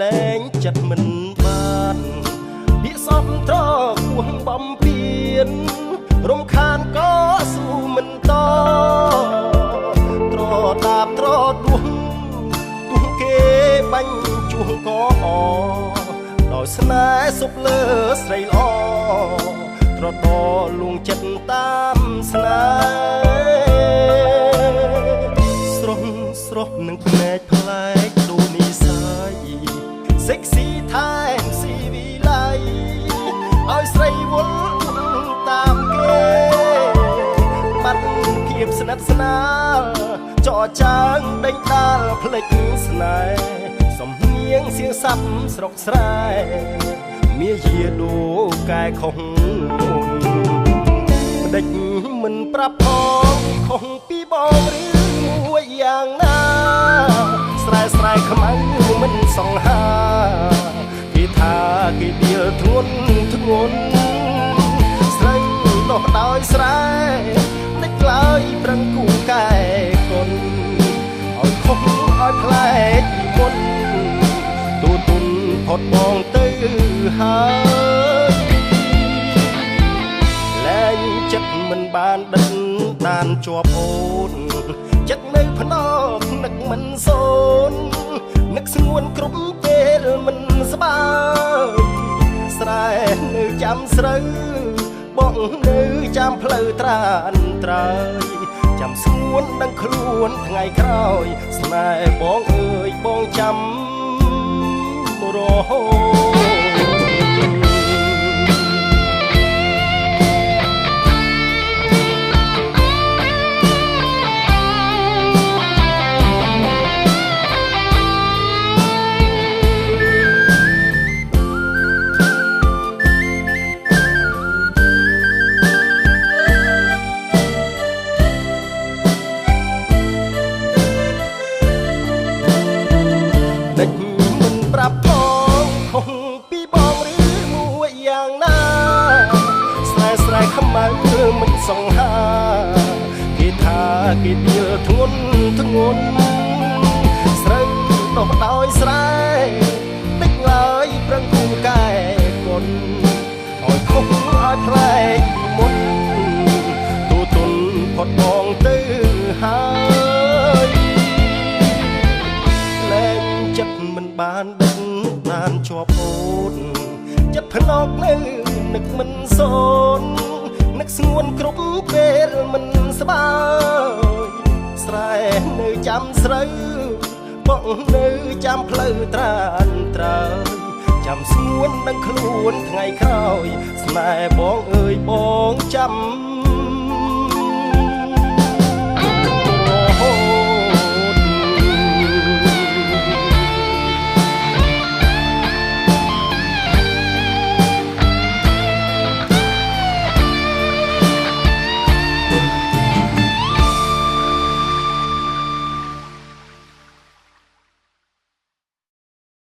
លែងចិត្តមិនបានពាក្យសំត្រគួងបំពេញរំខានក៏ស៊ូមិនតត្រដាបត្រដួងទុះគេបាញ់ជួងក៏ដោយស្នេហ៍សុបលើស្រីល្អត្រដលួងចិត្តតាមស្នេហ៍ស្រស់នឹងភ្នែកប្លែកដូចនិស័យ sexy time ស៊ីវិល័យឲ្យស្រីវល់តាមគេបាត់ភាពស្និទ្ធស្នាលចរចាងដេញដាលភ្លេចស្នេហ៍សំនៀងសៀងសាប់ស្រុកស្រែមាយាដូកែខុសមុនម្ដេចមិនប្រាប់ផងខុសពីបងឬមួយយ៉ាងណាស្រែខ្មៅមិនសង្ហាគេថាគេដៀលធ្ងន់ស្រីដោះដោយស្រែតិចឡើយប្រឹងគូកែគុណឲ្យខុសឲ្យផ្លែកពីមុនទូទុនផុតបងទៅហើយលែងចិត្តមិនបានដិតតានជាប់អូនចិត្តនៅភ្នំនឹកមិនសូននឹកស្ងួនគ្រប់ពេលមិនស្បើយស្រែនៅចាំស្រូវបងនៅចាំផ្លូវត្រានត្រើយចាំស្ងួនដឹងខ្លួនថ្ងៃក្រោយស្នេហ៍បងអើយបងចាំរហូតខ្មៅមិនសង្ហាគេថាគេដៀលធ្ងន់ស្រូវដោះដោយស្រែតិចឡើយប្រឹងគូកែគុណឲ្យខុសឲ្យផ្លែកពីមុនទូទុនផុតបងទៅហើយលែងចិត្តមិនបានដឹកបានជាប់អូនចិត្តភ្នក់នៅនឹកមិនសូននឹកស្ងួនគ្រប់ពេលមិនស្បើយស្រែនៅចាំស្រូវបងនៅចាំផ្លូវត្រានត្រើយចាំស្ងួនដឹងខ្លួនថ្ងៃក្រោយស្នេហ៍បងអើយបងចាំ